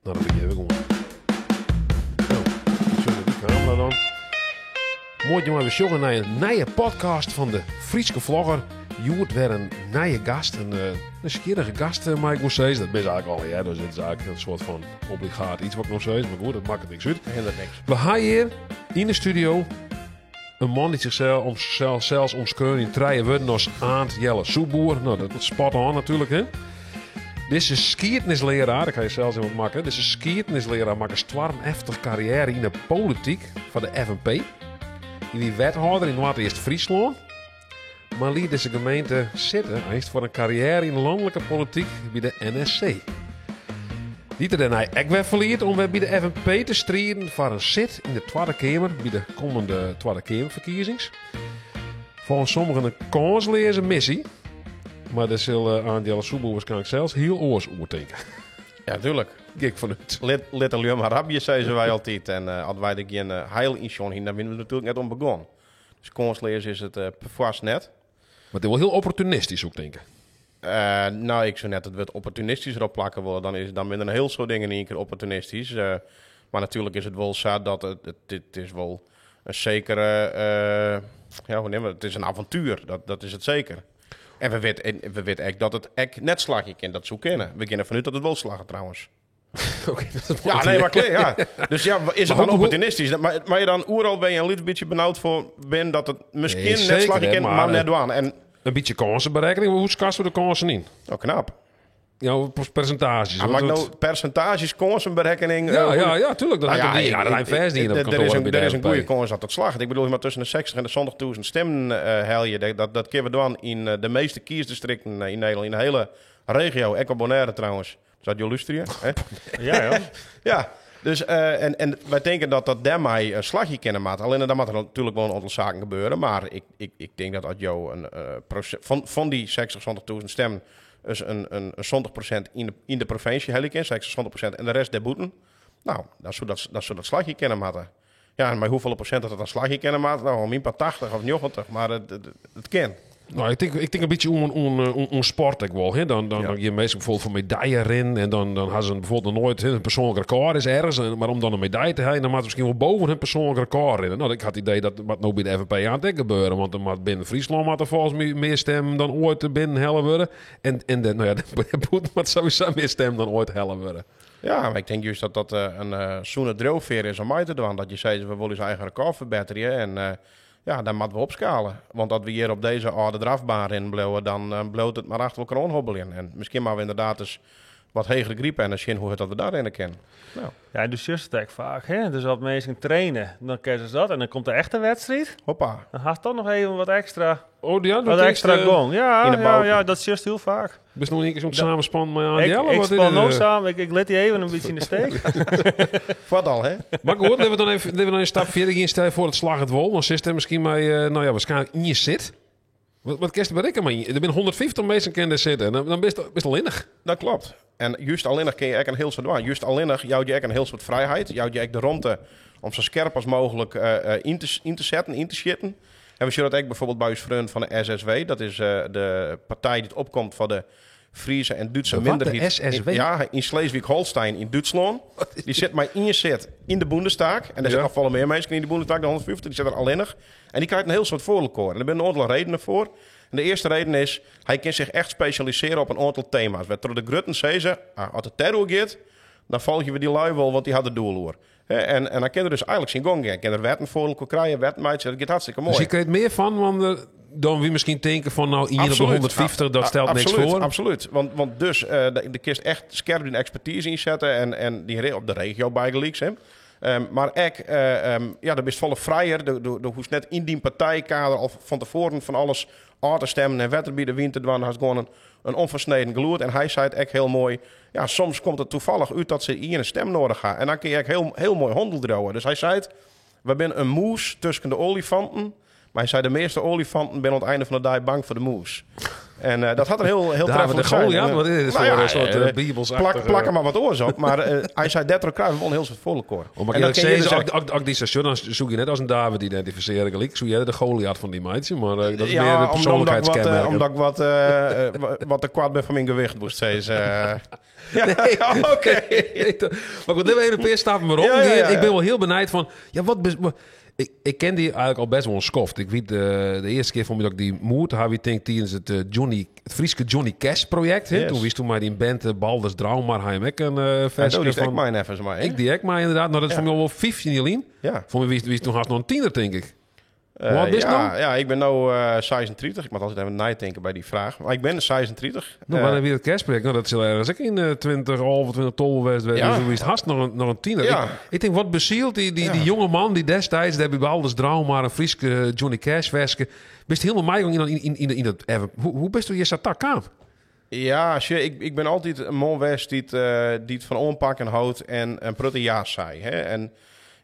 Nou, dan beginnen we gewoon. Nou, ik zet die camera dan. Mooi jongen, we zoeken naar een nieuwe podcast van de Friese vlogger. Joert weer een nieuwe gast, een schierige gast, maar ik moet zeggen. Dat is eigenlijk al, ja, dus het is eigenlijk een soort van obligaat iets wat ik nog zeg. Maar goed, dat maakt het niks uit. Hindert niks. We hebben hier in de studio een man die zichzelf zelfs omschreven in treien worden als Aant Jelle Soeboer. Nou, dat is spot on natuurlijk, hè. Dit is skiertnisleraar, dat kan je zelfs even maken. Dit is skiertnisleraar, maakt een stormheftig carrière in de politiek van de FNP. Die wethouder in Noord-Eerst-Friesland. Maar liet deze gemeente zitten, hij is voor een carrière in de landelijke politiek bij de NSC. Niet dat hij ook weer verliet om weer bij de FNP te strijden voor een zit in de Tweede Kamer bij de komende Tweede Kamerverkiezings. Volgens sommigen een kansloze missie. Maar daar zal Aant Jelle Soeboer waarschijnlijk zelfs heel oors oortekenen. Ja, tuurlijk. Kijk vanuit. Let alleen maar Arabië, zeiden wij altijd. En hadden wij er geen heil in John heen, daar zijn we natuurlijk net om begonnen. Dus kansloos is het vast net. Maar het is wel heel opportunistisch ook, denk ik. Nou, ik zou net het wat opportunistisch erop plakken willen. Dan ben er een heel soort dingen in één keer opportunistisch. Maar natuurlijk is het wel zo dat het is wel een zekere... ja, hoe nemen we het? Het is een avontuur, dat is het zeker. En we weten echt dat het echt net slagje kan, dat zo kennen. We kennen vanuit dat het wel slagen trouwens. Oké, dat is Ja, nee, maar klaar, ja. Dus ja, is het Maar dan opportunistisch? Maar je dan oeral ben je een beetje benauwd voor ben dat het misschien Nee, net zeker, slagje hè, kan, maar maar, net doen. En, een beetje kansenberekening, maar hoe schatten we de kansen in? oh, knap. Ja, percentages. Hij maakt nou percentages, kansenberekening. Ja, tuurlijk. Dat Nou ja, hij een vers die in op er kantoor bij de is een FNP. goede kans dat het slaagt. Ik bedoel, maar tussen de 60 en de 100.000 stemmen haal je. Dat kunnen we doen in de meeste kiesdistricten in Nederland. In de hele regio. Eco Bonaire trouwens. Zou je luisteren? Ja. Ja. Dus, en wij denken dat daarmee een slagje kennen maakt. Alleen dan moet er natuurlijk wel een aantal zaken gebeuren. Maar ik denk dat als jou een van die 60.000 stemmen... Dus een 20% in de provincie helemaal 60% en de rest der boeten. Nou, dat zou dat slagje kennen maken. Ja, en bij hoeveel procent dat een slagje kennen maken? Nou, om een paar 80 of 90, maar het kan. Nou, ik denk een beetje om sport ik wel. Hè? Dan je meestal bijvoorbeeld voor medaille in en dan hebben ze bijvoorbeeld nog nooit een persoonlijk record is ergens. Maar om dan een medaille te hebben, dan moet ze misschien wel boven hun persoonlijk record in. Nou, ik had het idee dat wat nou bij de FNP aan het gebeuren, want er moet binnen Friesland moet er volgens mij meer stemmen dan ooit binnen helle worden. En de boet moet sowieso meer stemmen dan ooit helle worden. Ja, maar ik denk juist dat een zoene drijfveer is om mij te doen. Dat je zei, we willen zijn eigen record verbeteren en... ja, dan moeten we opschalen. Want als we hier op deze oude drafbaan in blijven, dan bloot het maar achter elkaar onhobbelen. En misschien maar we inderdaad eens wat hegere griepen en dan zien hoe het dat we daarin kennen. Nou. Ja, dus juist het vaak. Hè? Dus als mensen trainen, dan kennen ze dat. En dan komt de echte wedstrijd. Hoppa. Dan gaat toch nog even wat extra. Oh, ja, Wat extra gong. in de Ja, bouw. ja, dat is juist heel vaak. Best nog een keer zo'n samenspan met Aant Ik Jelle. span nog samen. Ik let die even een beetje in de steek. Wat al, hè? Maar goed, dan hebben we dan een stap verder gaan stellen voor het slag het wol. Dan zit er misschien maar, waarschijnlijk in je zit. Wat kerst bereiken maar? Er zijn 150 mensen kennen zitten. En dan best al innig. Dat klopt. En juist alleen nog kun je echt een heel soort doen. Juist alleen nog jou je echt een heel soort vrijheid. Jou je echt de ruimte om zo scherp als mogelijk in te zetten, in te schitten. En we zien dat ook bijvoorbeeld bij ons vriend van de SSW. Dat is de partij die opkomt voor de Friese en Duitse minderheid. De SSW? In Schleswig-Holstein in Duitsland. Die zit maar ingezet in de Bundestag. En er zijn nog veel meer mensen in de Bundestag, de 150. Die zitten er alleen nog. En die krijgt een heel soort voorkeur. En er zijn een aantal redenen voor. En de eerste reden is, hij kan zich echt specialiseren op een aantal thema's. Door de Grutten zei ze, als het terror gaat, dan volgen we die lui wel, want die hadden doeloer. En dan kan er dus eigenlijk zijn gang gaan. Kan er wetten voor krijgen, wetmeidjes. Dat gaat hartstikke mooi. Dus je krijgt meer van, want dan wie misschien denken van nou hier op de 150, dat stelt niks voor. Absoluut. Want dus de kist echt scherp in expertise inzetten en die op de regio bijgelijks. Maar er is volle vrijer. De hoeft net in die partijkader al van tevoren van alles aan te stemmen en wetten bij de winter doen. Hij gewoon een onversneden geloerd. En hij zei het echt heel mooi. Ja, soms komt het toevallig uit dat ze hier een stem nodig gaan. En dan kun je echt heel mooi handel drogen. Dus hij zei het, we zijn een moes tussen de olifanten. Maar hij zei, de meeste olifanten zijn aan het einde van de dag bang voor de moes. En dat had een heel David de treffelijk zijn. Goliath, wat is dit voor een soort bibelsachtige... Plak er maar wat oors op. Maar hij zei Detro Cruijff won heel soort volkoor. Maar eerlijk zeggen, als die station, dan zoek je net als een David identificeren. Gelijk zoek jij de Goliath van die meidje. Maar dat is meer de persoonlijkheidskenmerk. Omdat ik wat te kwaad ben van mijn gewicht, moest steeds. Nee, oké. Maar goed, dit even een paar stappen maar op. Ja. Ik ben wel heel benijd van... Ja, ik ken die eigenlijk al best wel een schoft. Ik weet de eerste keer vond ik dat ik die moed had ik denk tijdens het Frieske Johnny Cash project. Yes. Toen wist toen maar die band Balders Droom, maar hij ook een versje die van... mijn even maar. Ik die ook maar inderdaad. Nou, dat is voor mij wel 15 jaar. Ja. Voor mij wist toen haast nog een tiener, denk ik. Wat is nou? Ja, ik ben nu 36. Ik moet altijd even nadenken bij die vraag. Maar ik ben 36. Nou, wanneer weer het kerstproject? Nou, dat is ergens ook in 2012 geweest. Ja. Dus haast nog een tiener. Ja. Ik denk, wat bezielt die jonge man die destijds... daar bij Balders Droom maar een Frieske Johnny Cash verske... Bist helemaal mij in dat... Hoe best je zat tak aan? Ja, ik ben altijd een man geweest die het van onpakken houdt en prutte ja zei. Hè? En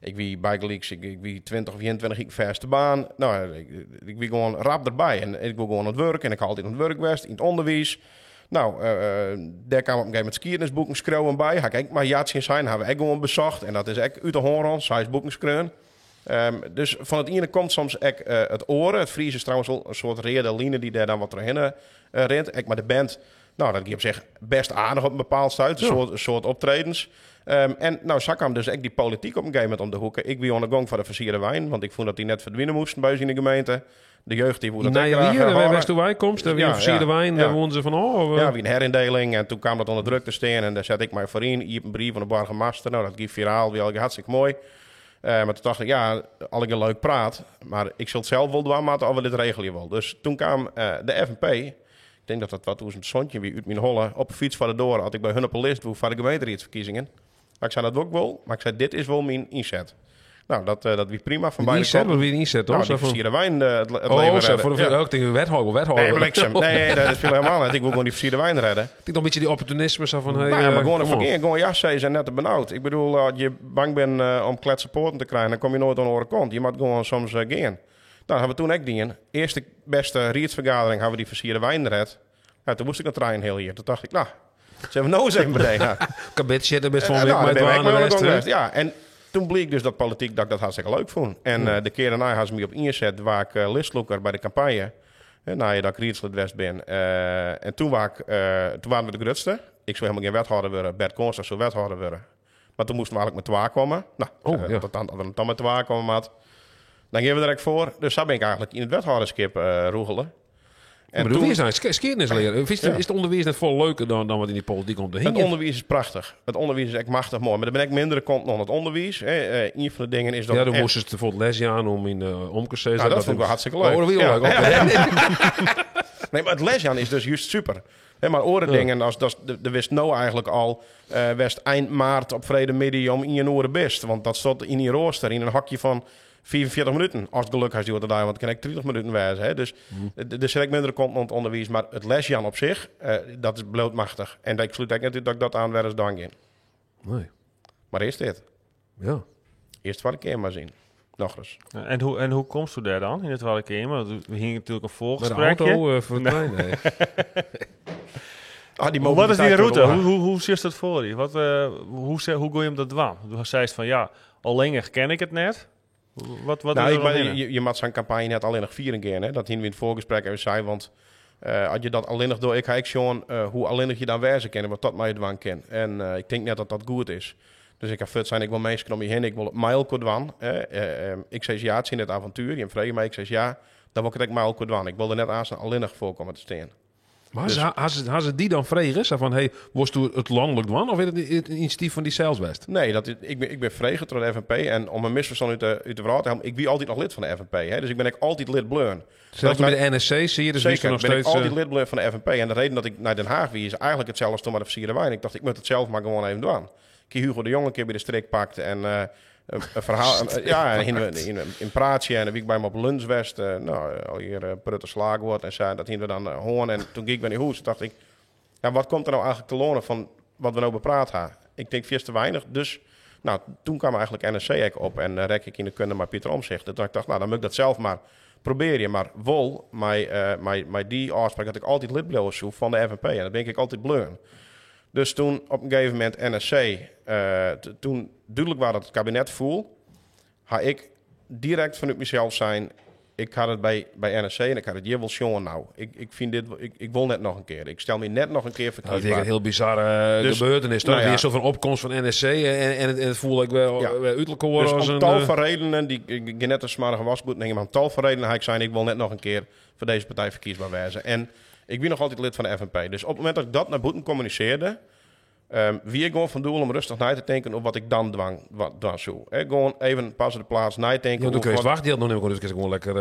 ik wie bijgelijks, ik wie 20 of 21 ik verste baan. Nou, ik wie gewoon rap erbij. En ik wil gewoon aan het werk. En ik altijd aan het werk geweest, in het onderwijs. Nou, daar kwam op een gegeven moment skiernisboeken schreeuwen bij. Ga ik maar jaartjes zijn, hebben we ook gewoon bezocht. En dat is echt uit de hoorn, zij boeken schreeuwen. Dus van het ene komt soms ook het oren. Het Fries is trouwens een soort rede line die daar dan wat doorheen rent. Ek maar de band, nou, dat geeft zich best aardig op een bepaald stuit. Een soort optredens. En nou zag hem dus echt die politiek op een gegeven moment om de hoeken. Ik wie aan de gang van de versierde wijn, want ik vond dat die net verdwijnen moesten bij in de gemeente. De jeugd die woedde dat graag hier, west toen wij komst, daar weer versierde wijn, daar woonden ze van, Ja, wie een herindeling en toen kwam dat onder druk te staan en daar zet ik mij voor in. Hier een brief van de burgemeester, nou dat geeft viraal, wie hartstikke mooi. Maar toen dacht ik, ja, al ik een leuk praat, maar ik zal het zelf wel doen, maar of we dit regelen wel. Dus toen kwam de FNP, ik denk dat dat wat toen een zoontje wie uit mijn holle op de fiets van de door, had ik bij hun op een list voor de gemeenteraadsverkiezingen. Maar ik zei dat ook wel, maar ik zei dit is wel mijn inzet. Nou, dat wie prima van beide kanten. Wat wie een inzet, hoor? Nou, die versierde wijn het leven redden. Voor de wethouder. Nee, bliksem. Nee, dat viel helemaal niet. Ik wil gewoon die versierde wijn redden. Ik denk nog een beetje die opportunisme zo van... maar gewoon jassen zijn net te benauwd. Ik bedoel, als je bang bent om kletsenpoorten te krijgen, dan kom je nooit aan de andere kant. Je moet gewoon soms gaan. Nou, hebben we toen ook dingen. Eerste beste riedsvergadering hebben we die versierde wijn gered. Nou, toen moest ik naar trein heel hier. Toen dacht ik, nou, ze hebben nou eens even beneden. Kabetje, daar best van met ja, en toen bleek dus dat politiek dat ik dat hartstikke leuk vond. En de keer daarna hadden ze me op inzet waar ik listloeker bij de campagne. Na je dat ik rietslid west ben. En toen waren we de grootste. Ik zou helemaal geen wethouder worden. Bert Koonsdag zou wethouder worden. Maar toen moesten we eigenlijk met 2 komen. Nou, dat dan met 2 komen, maat. Dan geven we er ook voor. Dus daar ben ik eigenlijk in het wethouderschap roegelen. En maar wie is skiernis leren? Is het onderwijs net veel leuker dan wat in die politiek om te hingen? Het onderwijs is prachtig. Het onderwijs is echt machtig mooi. Maar dan ben ik minder kant dan het onderwijs. Een van de dingen is dat... Ja, dan moesten ze bijvoorbeeld lesje aan om in omkers te nou, dat vind ik wel hartstikke leuk. Oh, dat leuk. Okay. Nee, maar het lesje aan is dus juist super. Maar oren dingen, de wist nou eigenlijk al... west eind maart op Vredemiddag om in je oren best. Want dat stond in je rooster, in een hakje van... 44 minuten. Als het geluk heeft, die wordt daar, want dan kan ik 30 minuten wijzen. Hè. Dus er zit ik minder kont aan het onderwijs. Maar het lesje aan op zich, dat is blootmachtig. En ik sluit eigenlijk dat ik dat aan eens dank in. Nee. Maar eerst dit. Ja. Eerst wat een keer maar zien. Nog eens. En hoe komst u daar dan in het tweede keer? Want we hingen natuurlijk een voorgesprekje. Met de auto voor de trein, nee. Wat is die route? Hoe zit dat voor je? Hoe gooi je hem dat dwaan? Je zei van ja, alleen ken ik het net. Je maakt zo'n campagne net alleen nog 4 keer. Hè? Dat hier in het voorgesprek even zei. Want als je dat alleen nog door... Ik ga gewoon hoe alleen nog je dan wijzen kennen. Wat dat mij dwang ken. En ik denk net dat dat goed is. Dus ik ga vet zijn. Ik wil mensen om je heen. Ik wil het mijl dwan. Ik zei ja, het is in het avontuur. Je vreeg mij. Ik zei ja, dan wil ik het mijl dwan. Ik wilde net aan alleen nog voorkomen te staan. Maar dus, had ze die dan vregen? Zo van, was toen het landelijk dwan? Of is het een initiatief van die Zijlswest? Nee, ik ben vregen door de FNP. En om een misverstand uit de verhaal te halen... Ik ben altijd nog lid van de FNP. Hè? Dus ik ben altijd lid bleun. Zelfs bij de NSC zie je dus zeker, nog ben steeds... ik altijd lid bleun van de FNP. En de reden dat ik naar Den Haag wie is eigenlijk hetzelfde als toen maar de versierde wijn. Ik dacht, ik moet het zelf maar gewoon even doen. Ik heb Hugo de Jong een keer bij de strik pakt en... een verhaal, in praatje en dan wie ik bij me op Lundswest, al hier Prutte slagen wordt en zei dat hier we dan hoorn en toen ging ik bij die hoes, dacht ik, ja, wat komt er nou eigenlijk te lonen van wat we nou bepraat hebben? Ik denk vast te weinig, dus toen kwam eigenlijk NSC op en rek ik in de kunde maar Pieter Omzicht. Toen dacht ik, nou dan moet ik dat zelf maar probeer je. Maar wel, met die afspraak dat ik altijd lid bleef van de FNP. En dat ben ik altijd bleun. Dus toen op een gegeven moment NSC, toen duidelijk was dat het kabinet voel, ga ik direct vanuit mezelf zijn. Ik had het bij NSC en ik had het hier wel jongen. Nou, ik vind dit, ik wil net nog een keer. Ik stel me net nog een keer verkiesbaar. Dat is een heel bizarre gebeurtenis. Toch? Weer een soort van opkomst van NSC en het voelde ik wel uiterlijk horen. Dus om tal van redenen, ik net een smarige wasgoed nemen, maar om tal van redenen ga ik zijn, ik wil net nog een keer voor deze partij verkiesbaar wezen. En ik ben nog altijd lid van de FNP. Dus op het moment dat ik dat naar buiten communiceerde, wie ik gewoon van doel om rustig na te denken op wat ik dan dwang zo. Gewoon even pas de plaats na te denken. Ja, dan kun je wachten, die had nog niet gewoon lekker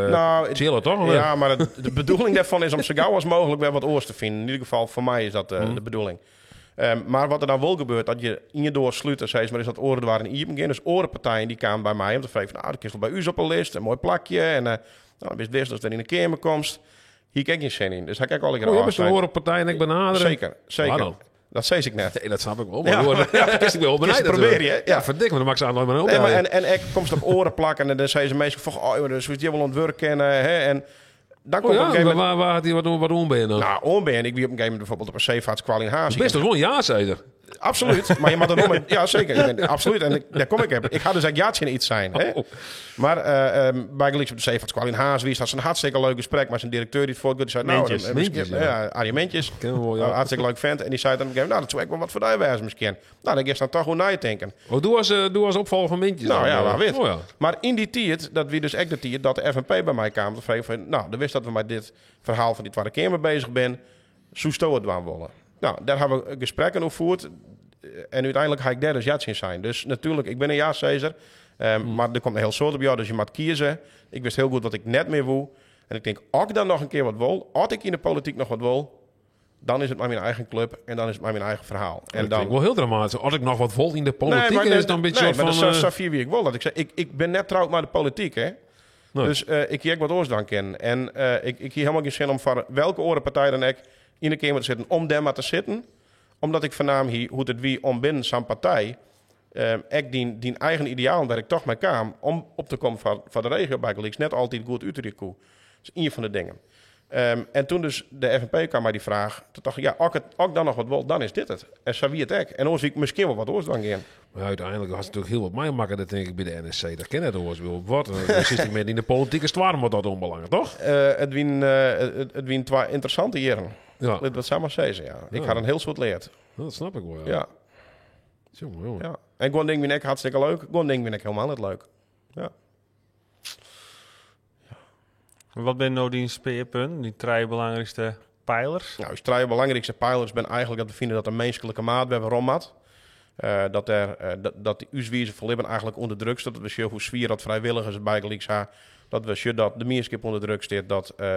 chillen, toch? Ja, maar de bedoeling daarvan is om zo gauw als mogelijk weer wat oors te vinden. In ieder geval, voor mij is dat de bedoeling. Maar wat er dan wel gebeurt, dat je in je doorsluiten, zei maar is dat oren waren in Iepen. Dus orenpartijen die kwamen bij mij om te vragen van, dat is wel bij u op een lijst, een mooi plakje. En dan wist best dat er in de kamer komt. Hier kijk je geen in. Dus hij kijkt al een keer je bent een orenpartij en ik benaderen. Zeker. Dat zei ik net. Nee, dat snap ik wel. Maar dat is ik wel beneden. Probeer je. Ja, verdik me, dan maak ze aan nooit meer op. Nee, maar en ik kom ze op oren plakken en dan zei ze meestal van, dus je wel aan het werk kennen. En dan komt op een gegeven moment... Waarom ben je dan? Nou, ik wie op een gegeven moment bijvoorbeeld op een zeevaartskwal in Haas. Best wel een ja-zeider. Absoluut, maar je mag er nog met... Ja, zeker. Absoluut. En daar kom ik heb. Ik ga dus eigenlijk jaartje in iets zijn. Hè? Maar bij Gelieks op de zeevaartskwal in Haas, wie is dat een hartstikke leuk gesprek, maar zijn directeur die het voortdoet, die zei, Arie Mentjes, hartstikke leuk vent. En die zei dan op een gegeven moment, dat zou ik wel wat voor die wijze misschien. Nou, dan is dan toch goed na je denken. Doe als opval van Mentjes. Nou ja, waar weet. Maar in die tijd, dat wie dus echt de tijd, dat de FNP bij mij kwam te vragen van, nou, dan wist dat we met dit verhaal van die Tweede Kamer bezig zijn, zo stoot het waan willen. Nou, daar hebben we gesprekken over gevoerd. En uiteindelijk ga ik derde jatsin zijn. Dus natuurlijk, ik ben een ja-Caesar. Maar er komt een heel soort op jou, dus je moet kiezen. Ik wist heel goed wat ik net meer wil. En ik denk, als ik dan nog een keer wat wil, als ik in de politiek nog wat wil, dan is het maar mijn eigen club en dan is het maar mijn eigen verhaal. En dan wel heel dramatisch. Als ik nog wat wil in de politiek, is dan een beetje maar van... dat is Safir wie ik wil. Dat ik zeg, ik ben net trouwd met de politiek, hè. Nee. Dus ik hier wat oors kennen. En ik hier helemaal geen zin om voor welke orenpartij dan ik in de Kamer te zitten, om daar maar te zitten. Omdat ik voornaam hier, hoe het wie om binnen zijn partij, ik die eigen ideaal waar ik toch mee kwam, om op te komen van de regio bij Gelieks, net altijd goed uit te komen. Dat is een van de dingen. En toen dus de FNP kwam bij die vraag, toen dacht ik, ja, als ik dan nog wat wil, dan is dit het. En zo wie het ook. En dan zie ik misschien wel wat oors dan gaan. Maar uiteindelijk was het natuurlijk heel wat mij makkelijker, denk ik, bij de NSC. Dat ken het oors wel. Wat? Dan zit ik met in de politieke stwarm, wordt dat onbelangrijk, toch? Het wien twee interessante jaren. Ja. Dat zou maar zeggen, ja. Ik had een heel soort leerd. Dat snap ik wel, ja. Jongen. Ja. En gewoon ding vind ik hartstikke leuk. Gewoon ding vind ik helemaal niet leuk. Ja. Wat ben nou die speerpunt, die drie belangrijkste pijlers? Nou, die drie belangrijkste pijlers ben eigenlijk dat we vinden dat de menselijke maat bij waarom had. Dat die uswijze van leven eigenlijk onder druk staat. Dat we zien hoe zwier dat vrijwilligers bij Gelieks hebben. Dat we zien dat de meerskip onder druk staat.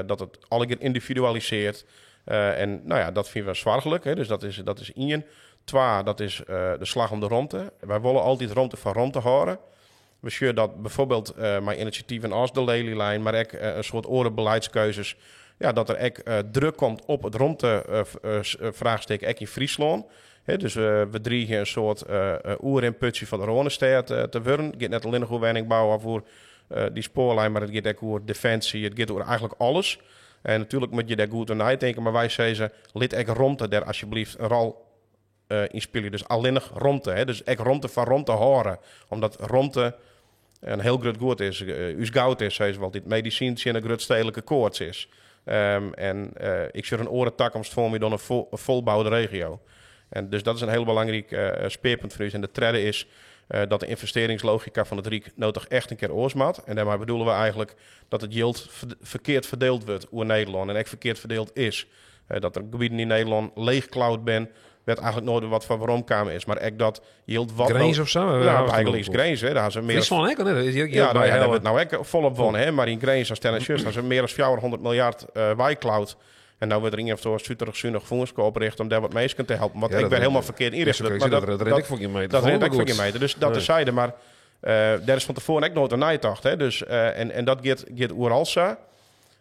Dat het alle keer individualiseert. En nou ja, dat vinden we zwaargelijk. Hè? Dus dat is één. Twee, dat is de slag om de ruimte. Wij willen altijd ruimte van ruimte houden. We zien dat bijvoorbeeld mijn initiatieven als de Lelylijn, maar ook een soort orenbeleidskeuzes. Ja, dat er ook druk komt op het ruimtevraagstuk in Friesland. He, dus we dreigen een soort oerinputje van de Ronestad te worden. Het gaat net alleen nog over woningbouw voor die spoorlijn, maar het gaat ook over defensie. Het gaat over eigenlijk alles. En natuurlijk moet je daar goed aan nadenken, maar wij zeggen, lid ook ruimte daar alsjeblieft een rol in spelen. Dus alleen nog ruimte. Hè? Dus ook ruimte van ruimte horen. Omdat ruimte een heel groot goed is. Us goud is, zei ze wel. Dit medicinsje en een groot stedelijke koorts is. Ik zie een orentakkomst voor me dan een volbouwde regio. En dus dat is een heel belangrijk speerpunt voor u. En de derde is dat de investeringslogica van het Rijk nodig echt een keer oorsmat. En daarmee bedoelen we eigenlijk dat het yield verkeerd verdeeld wordt over Nederland. En echt verkeerd verdeeld is. Dat er gebieden in Nederland leegklauwd ben. Werd eigenlijk nooit wat van waarom kwamen is. Maar echt dat yield wat... Grains of zo? Ja, eigenlijk is Grains. Daar hebben ze meer... Friesland ook, hè? Ja, daar hebben we het nou ook volop van. Hè? Maar in Grains als Tennis hebben ze meer dan 400 miljard wijklauwd. En nou wordt er een of andere zuinig voerskoop opgericht om daar wat mensen te helpen. Want ik ben helemaal verkeerd ingericht. Maar dat red ik voor je mee. Dat red ik voor je mee. Dus dat is zijde. Maar daar is van tevoren ook nooit een nagedacht. Hè? Dus, en dat gaat overal zo.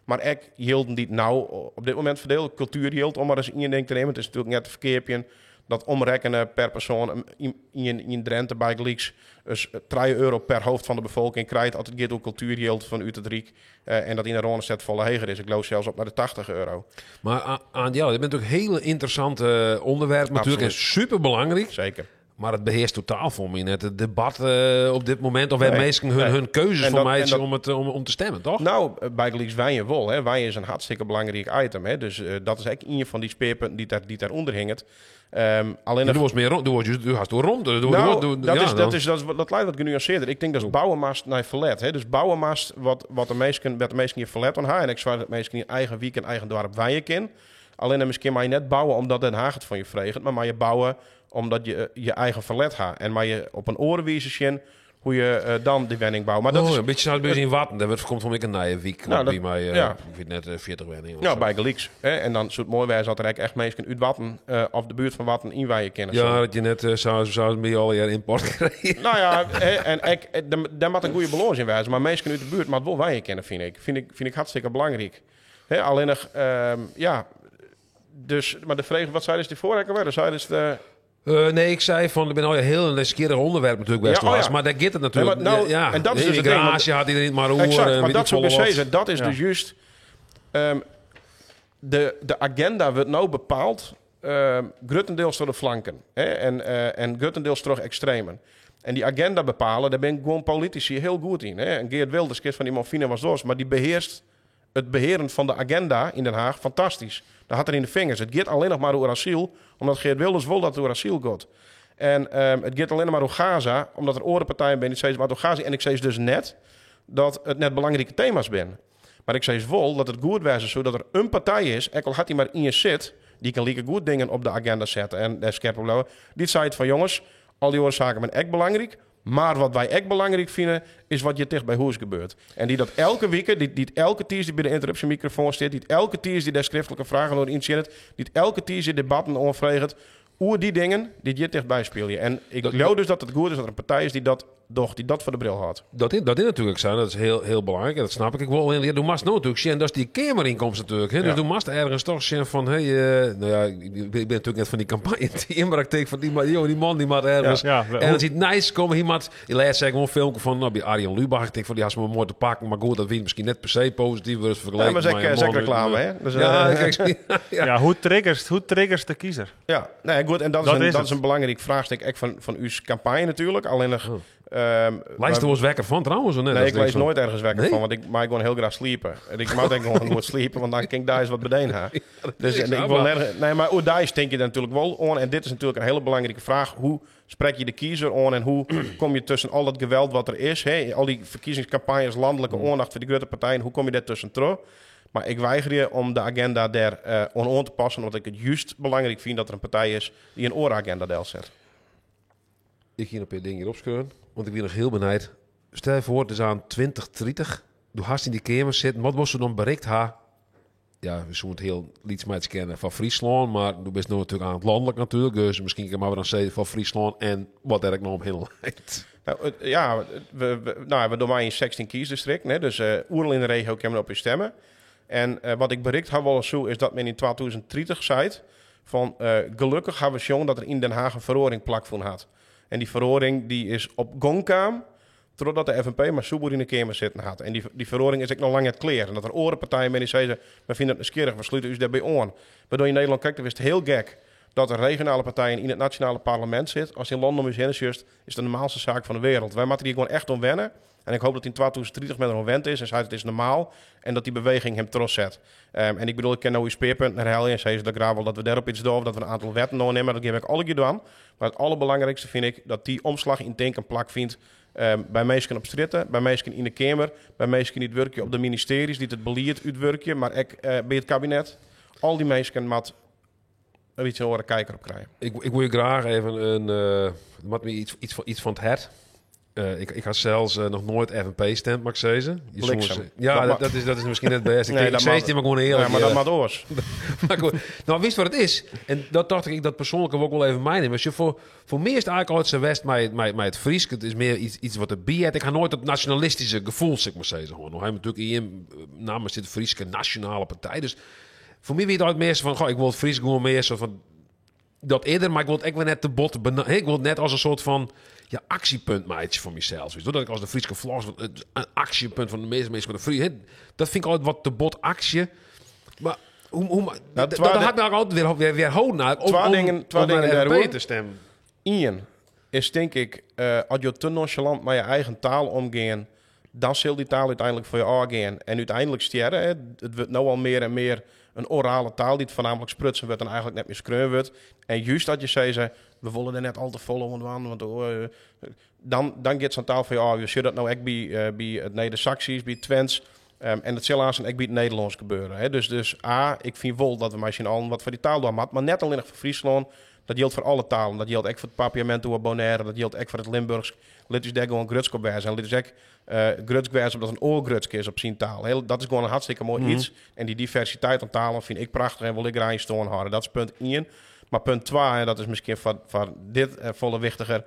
Maar ik hielden die nou op dit moment verdeeld. Cultuur hield, om maar eens in je ding te nemen. Het is natuurlijk net een verkeerpje dat omrekenen per persoon in Drenthe bij Gleeks dus €3 per hoofd van de bevolking krijgt als het gaat om cultuurgeld van uit het Rijk. En dat in de Ronestedt volle heger is. Ik geloof zelfs op naar de €80. Maar Angela, dit bent natuurlijk hele interessante onderwerp natuurlijk en superbelangrijk. Zeker. Maar het beheerst totaal voor mij net het debat op dit moment. Of hebben mensen hun keuzes En voor dat- mij om te stemmen, toch? Nou, bij Gleeks wijn wel. Hè. Wijn is een hartstikke belangrijk item. Hè. Dus dat is eigenlijk een van die speerpunten die daaronder hinget. Alleen Doe eens meer rond. Doe haast door rond. dat leidt wat genuanceerder. Ik denk dat is bouwenmast naar verlet. Hè. Dus bouwenmast wat de meesten hier verlet aan haar. En ik zwaar dat mensen in eigen weekend, eigen dorp wijn kennen. Alleen dan misschien maar je net bouwen omdat Den Haag het van je vreegt. Maar je bouwen omdat je je eigen verlet gaat. En maar je op een orenwijze zien hoe je dan die wenning bouwt. Maar dat is een beetje zoals bij in Watten. Dat komt van een nieuwe week. Nou, Bij mij, ja. ik weet net 40 wenningen. nou, bij Gleeks. En dan zou het mooi zijn dat er echt mensen uit Watten of de buurt van Watten inwijden kennen. Ja, dat je net zou meer al je import krijgen. Nou ja, daar moet een goede balans in wijzen. Maar mensen uit de buurt moet wel wij kennen, vind ik. Vind ik hartstikke belangrijk. Alleen nog, dus, maar de vraag, wat zei dus die voorrekken werden? Zei dus de... Nee, ik zei van, ik ben al heel een leskerig onderwerp natuurlijk best Ja, was. Maar daar gaat het natuurlijk. Nee, maar nou, en dat is dus het ding, immigratie had iedereen maar hoe. Exact, maar dat soort bezezen, dat is Ja. dus juist... de agenda wordt nou bepaald grotendeels door de flanken. En grotendeels door extremen. En die agenda bepalen, daar ben ik gewoon politici heel goed in. En Geert Wilders, kist van die Morfine was dos, maar die beheerst het beheren van de agenda in Den Haag fantastisch. Dat had er in de vingers. Het gaat alleen nog maar over asiel, omdat Geert Wilders wil dat het over asiel gaat. En het gaat alleen maar over Gaza, omdat er orenpartijen zijn die zeggen maar door Gaza. En ik zeg dus net dat het net belangrijke thema's zijn. Maar ik zeg wel dat het goed wezen zodat er een partij is, ook al had hij maar in je zit, die kan lieke goed dingen op de agenda zetten. En daar scherpen die zei het van jongens, al die oorzaken zijn echt belangrijk. Maar wat wij echt belangrijk vinden, is wat je dicht bij huis gebeurt. En die dat elke week, die elke die bij de interruptiemicrofoon zit, die elke die daar schriftelijke vragen door inzet, die elke die debatten onvraagt, hoe die dingen die je dichtbij spelen. En ik geloof dus dat het goed is dat er een partij is die dat voor de bril had. Dat is natuurlijk zo. Dat is heel belangrijk. En dat snap ik wel. En doe mast nou natuurlijk zien. Dat is die Kamerinkomst natuurlijk. Hè? Ja. Dus doe mast ergens toch zien van... Hey, nou ja, ik ben natuurlijk net van die campagne team. Maar ik denk van die man die maakt ergens... Ja, en het ziet nice komen. Iemand... Je laat zeggen een filmpje van bij Arjen Lubach. Ik denk van die had me mooi te pakken. Maar goed, dat vind misschien net per se positief. Dus vergeleken Ja, maar met zeker reclame, hè? Dus, ja, kijk, Ja, hoe triggers de kiezer? Ja, nee, goed. En dat is een belangrijk vraagstuk echt van uw campagne natuurlijk. Alleen nog... Lijst er wel eens wekker van trouwens? Of net? Nee, ik lees van... nooit ergens wekker Nee? van, want ik maak gewoon heel graag sliepen. En ik mag gewoon nooit sliepen, want dan kan ik daar eens wat bedeen ha. Dus en ik wil nergens... Nee, maar hoe daar denk je er natuurlijk wel aan. En dit is natuurlijk een hele belangrijke vraag. Hoe spreek je de kiezer aan en hoe kom je tussen al dat geweld wat er is? Hè? Al die verkiezingscampagnes, landelijke aandacht voor die grote partijen. Hoe kom je daar tussen terug? Maar ik weiger je om de agenda daar aan te passen, omdat ik het juist belangrijk vind dat er een partij is die een ooragenda deel zet. Ik ging een paar dingen hierop scheuren, want ik ben nog heel benieuwd. Stel je voor, het is aan 2030. Doe hast in die kamer zitten. Wat was er dan bereikt? Ja, we zullen het heel iets met kennen van Friesland, maar du bent nu natuurlijk aan het landelijk natuurlijk. Dus misschien kan we dan zeggen van Friesland en wat er nog omheen lijkt. Nou, we doen maar in 16 kiesdistricten. Hè, dus overal in de regio kunnen we op je stemmen. En wat ik bericht heb wel eens zo, is dat men in 2030 zei van gelukkig hebben we gezien dat er in Den Haag een verhoring plakvoen had. En die verhoring die is op gang kwam, totdat de FNP maar soeboer in de kamer zitten had. En die verhoring is ook nog lang het kleren. En dat er orenpartijen met die zeiden, we vinden het skierig, we sluiten u daarbij aan. Waardoor je in Nederland kijkt, dan is het heel gek dat er regionale partijen in het nationale parlement zitten. Als je in landen om je heen is, is het de normaalste zaak van de wereld. Wij moeten hier gewoon echt om wennen. En ik hoop dat in 2030 met een gewend is en zei het is normaal. En dat die beweging hem trots zet. En ik bedoel, ik ken nou uw speerpunt herhalen. En zei ze dat graag wel dat we daarop iets doen. Dat we een aantal wetten nemen. Dat geef ik alle gedaan. Maar het allerbelangrijkste vind ik dat die omslag in tank en plak vindt. Bij mensen op stritten, bij mensen in de Kamer. Bij mensen die het werkje op de ministeries. Die het beleid uitwerken. Maar ook bij het kabinet. Al die mensen mat een beetje horen kijker op krijgen. Ik wil je graag even iets van het hart. Ik had zelfs nog nooit FNP stemd, mag ik zeggen. Ja, dat is misschien net best. Ik zei het maar gewoon eerlijk. Ja, maar dat maakt oors. Maar goed, nou, wist wat het is. En dat dacht ik dat persoonlijk ook wel even meenemen. Als je voor mij is het eigenlijk altijd zo west met het Fries. Het is meer iets wat er biedt. Ik ga nooit dat nationalistische gevoel, zeg maar zeggen. Nog hij natuurlijk in namens dit Friese nationale partij. Dus voor mij weet het altijd meer van, ik wil het Fries gewoon meer zo van. dat eerder, maar ik wil het ook weer net te bot. Ik wil het net als een soort van actiepunt maatje voor mezelf. Dus dat ik als de Friese vlos een actiepunt van de meeste mensen met een Fries. Dat vind ik altijd wat te bot actie. Maar dat had ik altijd weer houden om naar de FNP te stemmen. Ian is denk ik, als je te nonchalant met je eigen taal omgaan, dan zal die taal uiteindelijk voor je aangaan. En uiteindelijk sterren, het wordt nou al meer en meer een orale taal die het voornamelijk sprutsen wordt en eigenlijk net meer skreun wordt. En juist dat je zei, we willen er net al te vol aan, want dan gaat zo'n taal voor je aan. Je ziet dat nou echt bij het Neder-Saxisch, bij Twents. En het zal aan zijn ook bij het Nederlands gebeuren. Hè. Dus ik vind wel dat we misschien al wat voor die taal doen. Maar net alleen nog voor Friesland. Dat geldt voor alle talen. Dat geldt ook voor het Papiamento Bonaire. Dat geldt ook voor het Limburgs. Dit is daar gewoon Grutsko bij zijn. Dit is ook Grutsk omdat een oorgrutsk is op zijn taal. Dat is gewoon een hartstikke mooi iets. En die diversiteit aan talen vind ik prachtig en wil ik graag staan houden. Dat is punt 1. Maar punt 2, en dat is misschien voor dit volle wichtiger.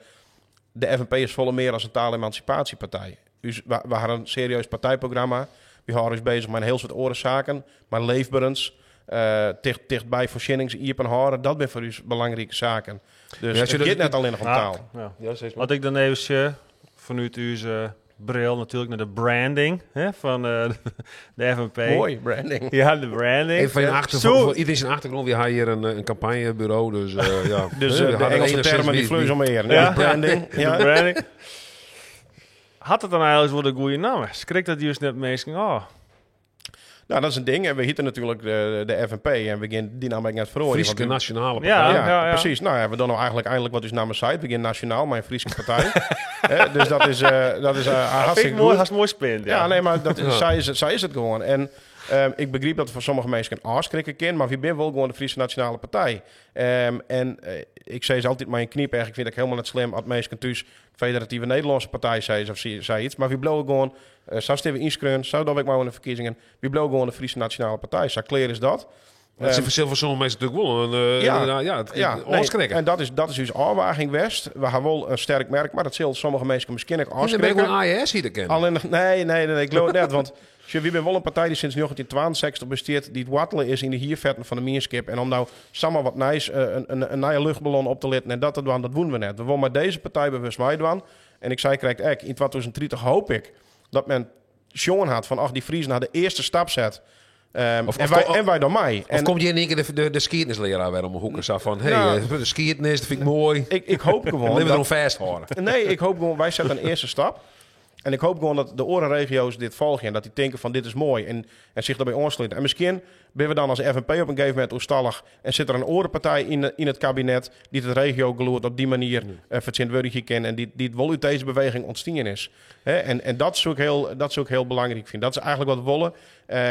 De FNP is volle meer als een taalemancipatiepartij. Dus we hadden een serieus partijprogramma. We houden ons bezig met een heel soort oorzaken. Maar leefbaarens. Dichtbij voorzieningsiepen houden. Dat zijn voor u belangrijke zaken. Dus het gaat net alleen nog om taal. Ja. Wat ik dan even vanuit uw bril natuurlijk naar de branding van de FNP. Mooi, branding. Ja, de branding. Even van je voor iedereen zijn achtergrond. We hebben hier een campagnebureau. Dus ja. Dus de Engelse termen die vleus om meer. Ja. Branding. Ja. Branding. Had het dan eigenlijk voor de goede naam? Schrik dat juist net mensen. Nou, dat is een ding. En we hieten natuurlijk de FNP. En we gaan die naam net verhoren. Friese Nationale Partij. Ja, precies. Nou ja, we doen nou eigenlijk wat is naam site. We gaan nationaal, maar een Friese partij. Dus dat is hartstikke mooi. goed. Dat is mooi spin. Ja, nee, maar zij is het gewoon. En ik begreep dat het voor sommige mensen een afschrikken kan. Maar we zijn wel gewoon de Friese Nationale Partij. Ik zei ze altijd maar in kniep. Eigenlijk vind ik helemaal net slim. Als mensen thuis Federatieve Nederlandse Partij zei iets. Maar we blijven gewoon... Zo stemmen we inschreven, zo dat ik maar in de verkiezingen. We blijven gewoon de Friese Nationale Partij. Zo clear is dat. Dat is verschil voor sommige mensen natuurlijk wel. Nee, en dat is dus aanwaging West. We hebben wel een sterk merk, maar dat zullen sommige mensen misschien ook afschrikken. Ben ik een AES hier kennen? Alleen, nee, ik geloof het net. Want we hebben wel een partij die sinds 1962 besteedt, die het wattelen is in de hiervetten van de Meerskip. En om nou samen wat nice, een nieuwe luchtballon op te letten en dat te doen, dat doen we net. We willen met deze partij bewust wij doen. En ik zei, krijg ik in 2030 hoop ik dat men jongen had van die Friesen naar de eerste stap zet. En wij door mij. Of komt je in één keer de skiertnisleraar weer om een hoeken zo van... de skiertnis, dat vind ik mooi. Ik hoop gewoon... Laten we erom vasthouden. Nee, ik hoop gewoon... Wij zetten een eerste stap. En ik hoop gewoon dat de orenregio's dit volgen. En dat die denken van dit is mooi. En zich daarbij aansluiten. En misschien ben we dan als FNP op een gegeven moment oerstallig. En zit er een orenpartij in het kabinet... die het regio-geloerd op die manier vertegenwoordigen kan. En die het wel uit deze beweging ontstaan is. En dat zou ik heel belangrijk vinden. Dat is eigenlijk wat we willen.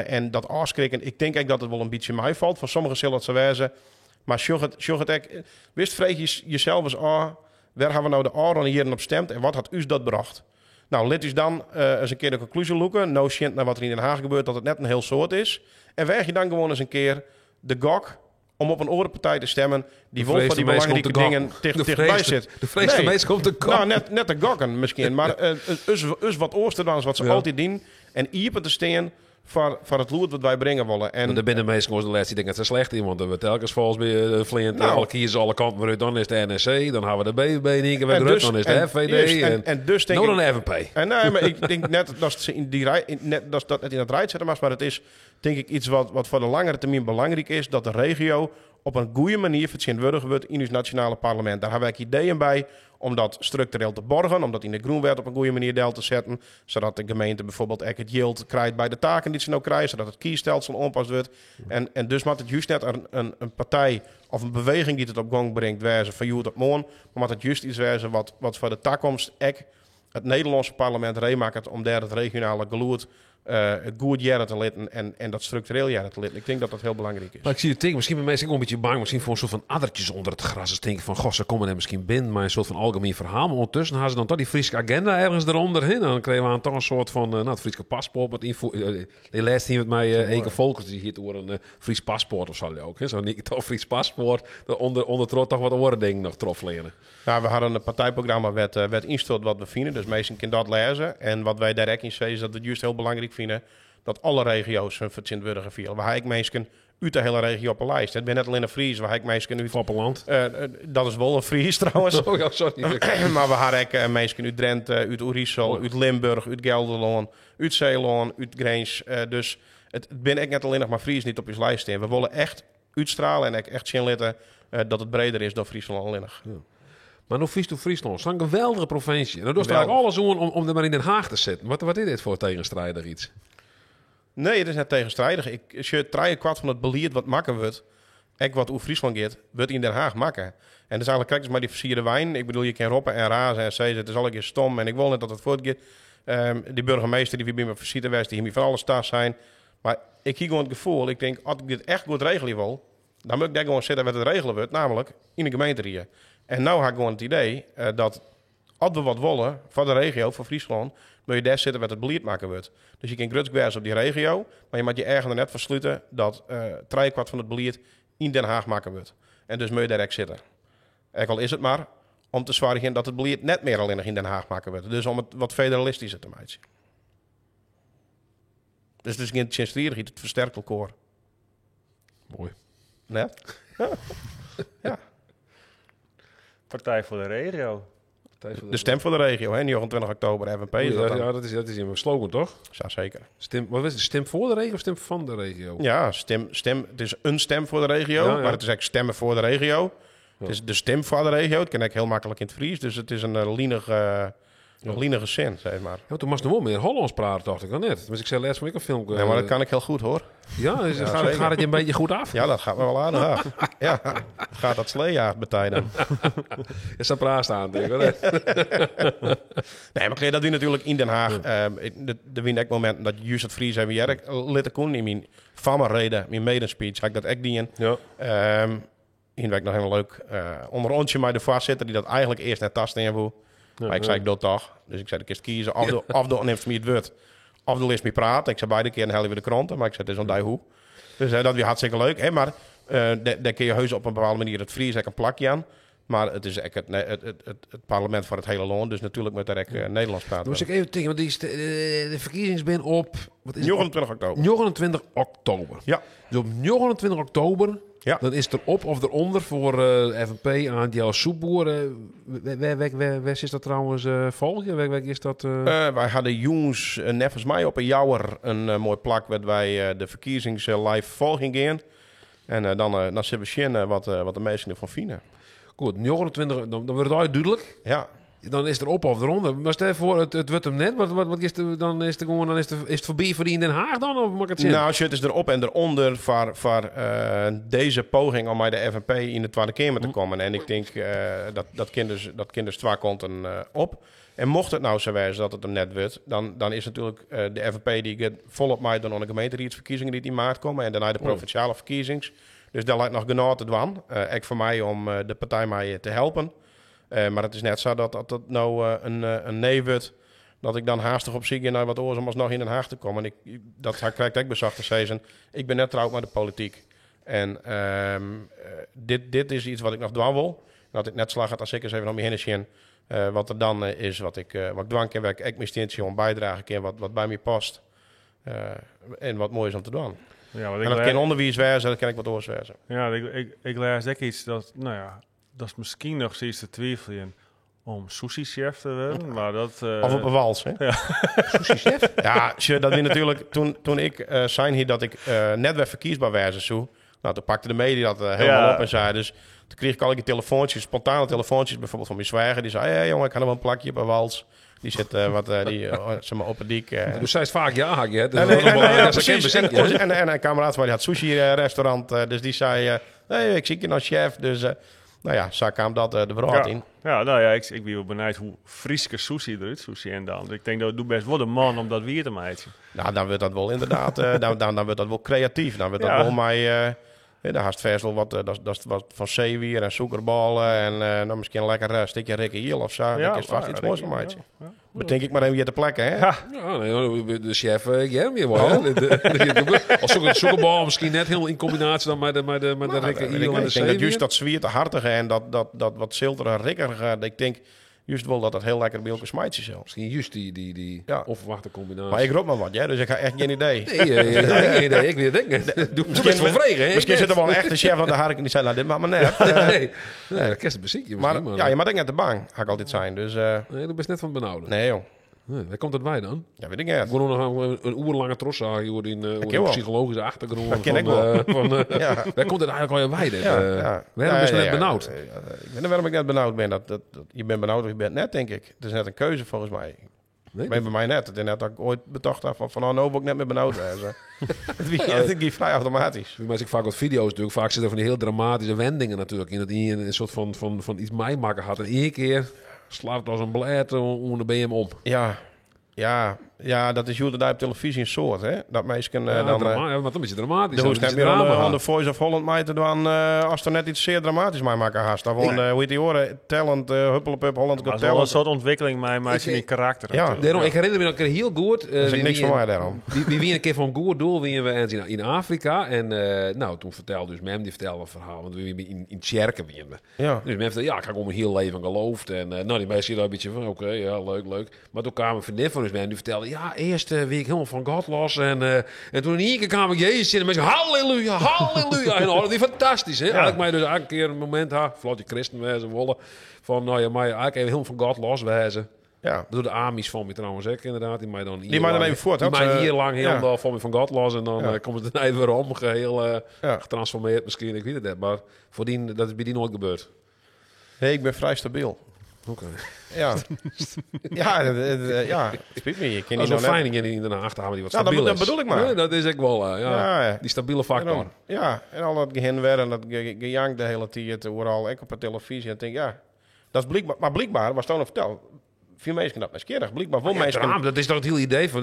En dat afschrikken, ik denk dat het wel een beetje mij valt. Voor sommigen zullen het zo wezen. Maar sjog het ook. Wist vreeg je jezelf eens aan... waar hebben we nou de oren hier op stemt... en wat had u dat bracht? Nou, let dus dan eens een keer de conclusie loeken. No shit naar wat er in Den Haag gebeurt, dat het net een heel soort is. En weeg je dan gewoon eens een keer de gok om op een orenpartij te stemmen die wel van die belangrijke dingen dichtbij zit. De vrees van mensen komt te gok. Nou, net de gokken misschien. Maar wat Oosterdams, wat ze altijd doen. En iepen te steen voor het lood wat wij brengen willen. En de binnenmeester was de laatste die denken het is slecht in, want we telkens volgens bij Flint alle kiezen alle kanten weer uit. Dan is de NSC, dan hebben we de BBB niet weer terug, dan is de FVD en dus denk ik... een FNP. En nee, maar ik denk net dat ze in die rij, dat het in het rijtje zetten maar het is denk ik iets wat voor de langere termijn belangrijk is, dat de regio op een goede manier vertegenwoordigd wordt in ons nationale parlement. Daar hebben wij ideeën bij om dat structureel te borgen, om dat in de groenwet op een goede manier deel te zetten, zodat de gemeente bijvoorbeeld echt het yield krijgt bij de taken die ze nou krijgen, zodat het kiesstelsel aanpast wordt. En dus moet het juist net een partij of een beweging die het op gang brengt, wezen van jou tot morgen, maar moet het juist iets wezen wat voor de toekomst echt het Nederlandse parlement reemaakt om daar het regionale geloed het goed jaren te letten en dat structureel jaren te letten. Ik denk dat dat heel belangrijk is. Maar ik zie het tegen, misschien ben mensen ook een beetje bang, misschien voor een soort van addertjes onder het gras. Dus denken van, goh, ze komen er misschien binnen, maar een soort van algemeen verhaal. Maar ondertussen hadden ze dan toch die Friese agenda ergens eronder heen. Dan kregen we aan toch een soort van, het Friese paspoort. Die laatste hier met mij, Eke Volkers, die hier door een Fries paspoort of zo ook. Zo niet toch Fries paspoort, onder toch wat oren dingen nog trof leren. Nou, we hadden een partijprogramma werd instort wat we vinden, dus mensen kunnen dat lezen. En wat wij direct in zeggen is dat we het juist heel belangrijk vinden dat alle regio's hun vertegenwoordiger vielen. Waar ik mensen uit de hele regio op een lijst. Het ben net alleen een Fries, waar ik mensen uit... Foppeland. Dat is wel een Fries trouwens. Oh ja, sorry. Maar we hadden ook mensen uit Drenthe, uit Oerisel, uit Limburg, uit Gelderland, uit Zeeland, uit Grens. Dus het ben ik net alleen nog maar Fries niet op je lijst staan. We willen echt uitstralen en echt zien laten dat het breder is dan Friesland alleen nog. Ja. Maar hoe vies Friesland? Het is een geweldige provincie. Nou, dus Geweldig. eigenlijk alles om er maar in Den Haag te zetten. Wat is dit voor tegenstrijdig iets? Nee, het is net tegenstrijdig. Als je 3/4 van het beleid wat makken wordt, ook wat over Friesland gaat, wordt in Den Haag makken. En dus eigenlijk kijk eens maar die versierde wijn. Ik bedoel, je kan roppen en razen en zeggen, het is al een keer stom en ik wil net dat het voortgaat. Die burgemeester die bij me visite was, die hier van alles thuis zijn. Maar ik heb gewoon het gevoel, ik denk, als ik dit echt goed regelen wil, dan moet ik daar gewoon zitten wat het regelen wordt, namelijk in de gemeente hier. En nou heb ik gewoon het idee dat als we wat willen voor de regio, voor Friesland, moet je daar zitten wat het beleid maken wordt. Dus je kan grutsk wijzen op die regio, maar je moet je ergens net versluiten dat 3/4 van het beleid in Den Haag maken wordt. En dus moet je daar echt zitten. Ook al is het maar om te zorgen dat het beleid net meer alleen nog in Den Haag maken wordt. Dus om het wat federalistischer te maken. Dus het is geen tjenstrijdig, het versterkt elkaar. Mooi. Net? Ja. Partij voor de regio. De stem voor de regio, hè? 29 oktober, FNP. Is dat dan? Ja, dat is in mijn slogan, toch? Ja, zeker. Wat is het? Stem voor de regio of stem van de regio? Ja, stem, het is een stem voor de regio, Ja, ja. maar het is eigenlijk stemmen voor de regio. Ja. Het is de stem voor de regio. Het kan ik heel makkelijk in het Fries, dus het is een lenige zin, zeg maar. Ja, toen moest nog wel meer Hollands praten, dacht ik al net. Dus ik zei laatst van ik een film. Ja, maar dat kan ik heel goed, hoor. Ja, dus Ja, gaat zeker. het je een beetje goed af? Ja, dat gaat me wel aardig af. Ja, gaat dat sleejaar betijden. Is dat praat staan, denk ik. Hoor. Nee, maar dat doen natuurlijk in Den Haag. Er zijn ook momenten dat juist het Fries en weer lid kon in mijn reden, mijn medespeech, had ik dat echt dien. Ja. Hier werd nog helemaal leuk onder onsje maar de voorzitter die dat eigenlijk eerst net tasten en wil. Ja, Maar ik zei, ik doe het toch. Dus ik zei, ik kies kiezen. Of de neemt me het woord. Of de list me praten. Ik zei beide keer en hel je weer de kranten. Maar ik zei, het is een hoe. Dus dat weer hartstikke leuk. Hè? Maar daar kun je heus op een bepaalde manier het Fries een plakje aan. Maar het is echt het parlement voor het hele land. Dus natuurlijk moet daar ook Nederlands praten. Dan moest ik even tegen, want de verkiezingsbin op... Wat is het? 29 oktober. 29 oktober. Ja. Dus op 29 oktober, Ja. dan is er op of eronder voor FNP aan Jelle Soepboer. Waar is dat trouwens volgje? Waar is dat? Wij hadden jongens, nevens mij op een jouwer, een mooi plak waar wij de verkiezings live volging gaan. En dan zullen we zien wat de mensen ervan vinden. Goed, 29, dan wordt het duidelijk. Ja. Dan is er op of eronder. Maar stel je voor, het wordt hem net. Wat is er, dan is het gewoon, is het voorbij voor die in Den Haag dan? Of mag ik het zien? Nou, shit is erop en eronder voor deze poging om bij de FNP in de Tweede Kamer te komen. En ik denk dat kinders twee kanten op. En mocht het nou zo wezen dat het hem net wordt, dan is natuurlijk de FNP die gaat volop mee dan aan de gemeenteraadsverkiezingen die in maart komen. En daarna de provinciale verkiezings. Dus daar lijkt nog genoeg te doen. Ook voor mij om de partij mij te helpen. Maar het is net zo dat nou een nee wordt. Dat ik dan haastig op zoek ga naar wat oors om alsnog in Den Haag te komen. En dat krijg ik bezacht te zeggen. Ik ben net trouw met de politiek. En dit is iets wat ik nog doen wil. Dat ik net slag had als ik eens even naar me heen zien. Wat er dan is, wat ik doen kan. Waar ik mijn steentje om bijdragen kan. Wat bij mij past. En wat mooi is om te doen. Ja, want En dat kan onderwijs wezen, dat kan ik wat oors wezen. Ja, ik lees ook iets dat, nou ja, dat is misschien nog steeds te twijfelen om sushi-chef te worden, maar dat... Of op een wals, hè? Ja. Sushi-chef? Ja, dat is natuurlijk... Toen ik zei hier dat ik net weer verkiesbaar was zo. Nou, toen pakte de media dat helemaal op en zei. Dus toen kreeg ik al die telefoontjes, spontane telefoontjes, bijvoorbeeld van mijn zwager. Die zei, hey, jongen, ik ga nog wel een plakje op een wals. Die zit zeg maar op het dik. Dus zij is vaak ja, hè? Precies. En een kameraad van mij die had sushi-restaurant. Dus die zei, hey, ik zie je nou chef. Dus nou ja, zo kwam dat de brood in. Ja, nou ja, ik ben wel benieuwd hoe Frieske sushi eruit sushi en dan. Ik denk dat het doet best wel een man om dat weer te maken. Nou, dan wordt dat wel inderdaad, dan wordt dat wel creatief. Dan wordt dat wel mij... daar haast vers wel wat, dat is wat van zeewier en suikerballen en dan misschien een lekker stukje rikke hiel of zo. Ja, dat is vast iets moois van mij. Bedenk ik maar even hier te plekken, hè? Ja. Ja, nee, de chef, ja, weer wel. Als zo'n sokkerbal misschien net heel in combinatie dan met de rikke hiel en de ik denk dat juist zeewier. dat zwier te hartige en dat wat ziltere, rikkerige, ik denk... juist wel dat het heel lekker bij elkaar smijt zelf. Misschien juist die Ja. onverwachte combinatie. Maar ik roep maar wat, ja, dus ik heb echt geen idee. Nee, ik weet het niet. Doe het voor vregen, hè? Misschien zit er wel een echte chef aan de hark en die zei, nou, dit maakt me net. Nee, dat kerst beziekje Maar misschien. ja, je mag ik net te bang, ga ik altijd zijn. Dus Nee, dat is net van benauwd. nee, joh. Waar komt dat bij dan? Ja, weet ik niet. Gewoon nog een oerlange tros zagen over die wel. psychologische achtergrond. Dat ken ik wel. Ja. Waar komt het eigenlijk al je bij? Ja. Waarom is je net benauwd? Ik weet niet waarom ik net benauwd ben. Je bent benauwd of je bent net, denk ik. Het is net een keuze volgens mij. Nee? Ben bij mij net. Het is net dat ik ooit bedacht heb van nou wil ik net meer benauwd wezen. Het ging vrij automatisch. Bij mij zie ik vaak wat video's natuurlijk. Vaak zitten van die heel dramatische wendingen natuurlijk. In dat hij een soort van iets meemaken had. En één keer slaat het als een blad onder de BM om. Ja, dat is jullie daar op televisie een soort, hè? Dat meisje Ja, dan... wat een beetje dramatisch. de hoest Een net beetje meer drama. aan de Voice of Holland mee te doen als er net iets zeer dramatisch mee maken haast. Dan gewoon, hoe heet die horen? Talent, Huppelepup, Holland Dat Got is wel een Talent. soort ontwikkeling met die karakter. Ja. natuurlijk. Daarom, ik herinner me nog een keer heel goed. Dat is niks voor mij daarom. Wie wie een keer van goed doel wie we in Afrika. En nou, toen vertelde dus Mem, die vertelde een verhaal. Want we in Tjerken wie we. Ja. Dus Mem vertelde, ja, ik heb al mijn heel leven geloofd. En nou, die mensen daar een beetje van, oké, ja, leuk. Maar toen kwam een vriendin van dus Mem, die vertelde, ja, eerst wie ik helemaal van God los. En toen in één keer kwam ik Jezus in en mensen, halleluja. En dat is fantastisch, hè. Eigenlijk mij dus een keer een moment, vlotje christen wezen wollen. Van, nou ja, maar eigenlijk even helemaal van God los wezen. Ja. Door de Amis van me trouwens ook inderdaad. Die mij dan Die mij dan even voort. Die mij hier lang helemaal ja. van me van God los. En dan komt het er weer om. Geheel getransformeerd misschien. Ik weet het niet. Maar voordien, dat is bij die nooit gebeurd. Nee, ik ben vrij stabiel. Oké. Ja. Ja, spijt me. Je kan Dat is niet wel nou fijn dat je in de achterhaal die wat Ja, stabiel dat is. bedoel ik maar. Nee, dat is ik wel. Ja. Die stabiele factor. Ja, en al dat gehinwer en dat gejank de hele tijd. Overal, ik op de televisie. En ik denk, ja, dat is blijkbaar. Maar blijkbaar, was toen verteld. Veel mensen dat nieuwsgierig. Blijkbaar veel mensen... Ja, dat is toch het hele idee van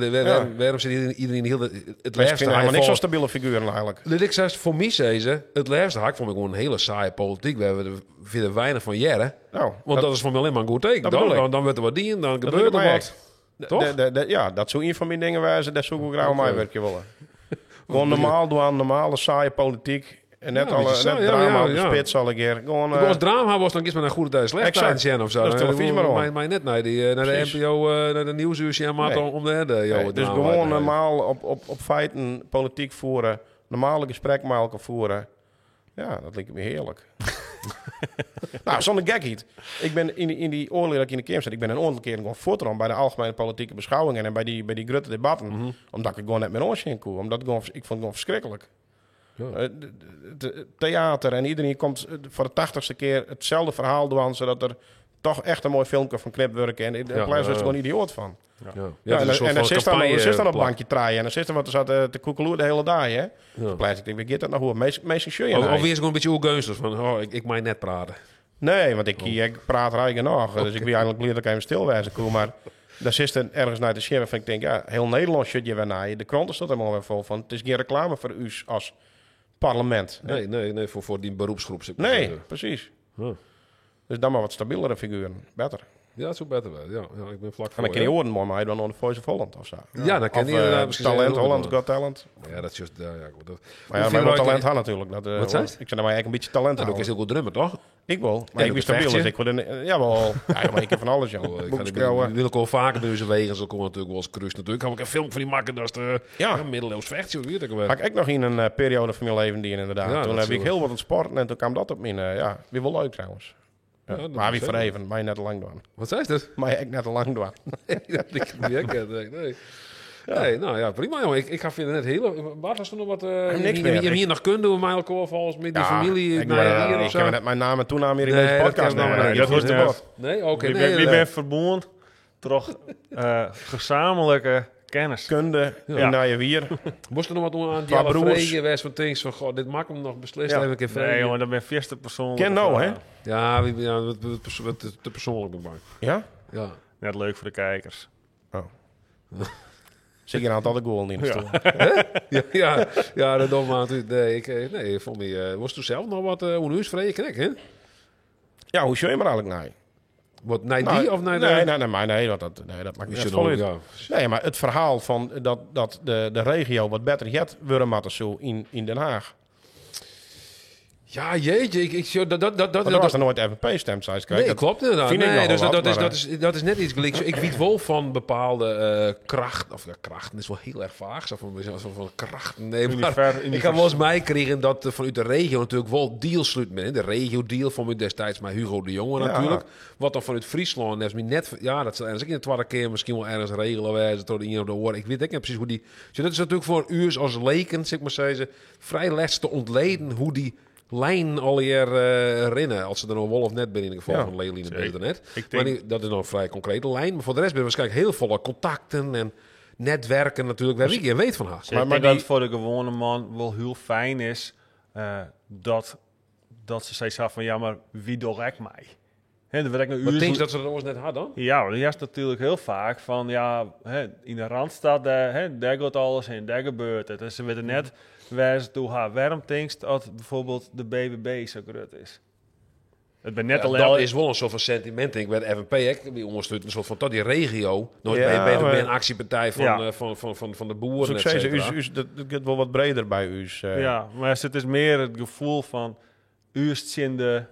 waarom zit iedereen heel het Mensen laatste vinden helemaal niks zo stabiele figuren eigenlijk. Dat ik zeg, voor mij zei ze, het laatste haak vond ik gewoon een hele saaie politiek. We hebben er weinig van jaren. Nou, Want dat is voor mij alleen maar een goed teken. dat bedoel ik. Dan wordt er wat dien, dan dat gebeurt doe er ik wat. maar Toch? Ja, dat zou een van mijn dingen wijzen. Dat zou ik graag Oké. mij werkje willen. Gewoon normaal doen, normale saaie politiek. En net Ja, alle beetje saai, net drama op de ja. spits al een keer. Gewoon, Als drama was, dan is men een goede tijd slecht exact. tijd of zo. Dat is televisie maar om. Mij net naar de Precies. NPO, naar de nieuwsuurtje en Nee. om de nee, dus gewoon normaal op feiten politiek voeren. Normale gesprek met elkaar voeren. Ja, dat lijkt me heerlijk. Nou, zonder gekheid. Ik ben in die oorlog dat ik in de Kamer zat, ik ben een aantal keren gewoon voortgegaan bij de algemene politieke beschouwingen en bij die grote debatten. Omdat ik gewoon net met ons in kon. Omdat ik vond het gewoon verschrikkelijk. Ja. Theater en iedereen komt voor de 80ste keer hetzelfde verhaal doen, zodat er toch echt een mooi filmpje van knipt werken. En daar blijft er gewoon idioot van. Ja, en dan zit dan op een bankje draaien en dan zit er wat er zat te koekeloer de hele dag, hè. Ja. Dan blijf ik denk, wie gaat dat nou goed? Meestal show je Of nou. weer is gewoon een beetje ongunstig van, ik mag net praten. Nee, want ik praat er nog. Dus ik ben eigenlijk blij dat ik even stilwijzen kon. Maar daar zit er ergens naar de sheriff en ik denk, ja, heel Nederland zit je weer naar je. De kranten staat er helemaal weer vol van. Het is geen reclame voor u als parlement. Nee, voor die beroepsgroep. Zeg maar. Nee, precies. Ja. Dus dan maar wat stabielere figuren. Beter. Ja, dat is ook beter wel. Ja, ik ben vlak En voor. dan kan je horen mooi, maar dan on the Voice of Holland of zo. Ja, dan kan Of, je inderdaad misschien Talent, zeggen, Holland Got Talent. Ja, dat is juist. Ja, goed. Maar ja, maar wel talent had natuurlijk. Dat, Wat zei je? ik zei, maar eigenlijk een beetje talent En ook is houden. heel goed drummer, toch? Ik wel, maar En ik ook ben stabiel. vechtje. Dus ik wil jawel. Ja, maar ik heb van alles, joh. Ik Boekskrouwen. wil ook wel vaker bij onze wegen. Zo komen natuurlijk wel eens cruise natuurlijk. Kan ik een film van die maken. Dat is de Ja. middeleeuws vechtje. Weet ik wel. Ga ik nog in een periode van mijn leven die inderdaad. Ja, Toen dat heb is ik wel- heel wat aan het sporten en toen kwam dat op mijn... ja, weer wel leuk trouwens. Ja, dat maar is wie voor zeker. even, mij net te lang doen. Wat zei je? Maar ik net te lang doen. Dat ik niet herken. Nee. Nee, nou ja, prima jongen. Ik ga vinden net heel... Wat was er nog wat... Niks je meer. hier nog kunnen doen, mij ook volgens met die familie. Ik, naar hier ik of zo. heb net mijn naam en toenaam hier in Nee, deze dat podcast. kan wel, Nee, dat dat hoort is niet. de bot. Nee, oké. Wie nee, bent verbonden door gezamenlijke kennis. Kunde, Ja. naar je wier. Moest er nog wat aan Qua die broers. vregen wees van things van, god, dit mag hem nog beslist Ja. even een keer Nee, vregen. jongen, dat ben je eerste persoon. Ken nou, hè? Ja, wat te persoonlijk ben ik bang. Ja? Ja. Net leuk voor de kijkers. Zeker een aantal de goal in de stoel. Ja, dat dan maar. Nee, voor mij was toen zelf nog wat onhuis vregen, hè? Ja, hoe show je maar eigenlijk naar? Wat, nee, die of nee? Nee, dat maakt niet Is uit. er nog, ja. Nee, maar het verhaal van dat de regio wat beter gaat, Wurmatten zo in Den Haag. Ja, jeetje. Dat was er nooit FNP-stem, zei ze. Nee, klopt inderdaad. Vind ik Nee, nogal dus wat, dat is net iets gelijks. Ik weet wel van bepaalde krachten. Of ja, krachten is wel heel erg vaag. Zo van krachten. Nee, maar ik kan wel eens mij krijgen dat vanuit de regio natuurlijk wel deals sluiten. De regio-deal van mij destijds met Hugo de Jonge natuurlijk. Wat dan vanuit Friesland heeft me net... Ja, dat zal ergens in de tweede keer misschien wel ergens regelen wijzen door de een of de oor. Ik weet niet precies hoe die... Dus dat is natuurlijk voor een uur als leken, zeg maar zeggen, vrij les te ontleden hoe die lijn alweer rennen. Als ze er nog wel of net binnen in ieder geval van Leeline beter net. Maar dat is nog een vrij concrete lijn. Maar voor de rest ben je waarschijnlijk heel volle contacten en netwerken natuurlijk. Waar ik weet van haar. Maar dat het voor de gewone man wel heel fijn is dat ze steeds zeggen van ja, maar wie direct mij? Wat denk je dat ze dat ooit net hadden dan? Ja, maar dat is natuurlijk heel vaak van ja, in de Randstad, daar gaat alles in, daar gebeurt het. En ze weten net waar ze toe gaan. Waarom denk je dat bijvoorbeeld de BBB zo groot is? Het ben net dat is wel een soort van sentiment. Ik werd FNP, die ondersteunt een soort van tot die regio. Nooit bij een actiepartij van de boeren. Succes, dat gaat wel wat breder bij u. Ja, maar het is meer het gevoel van u is in de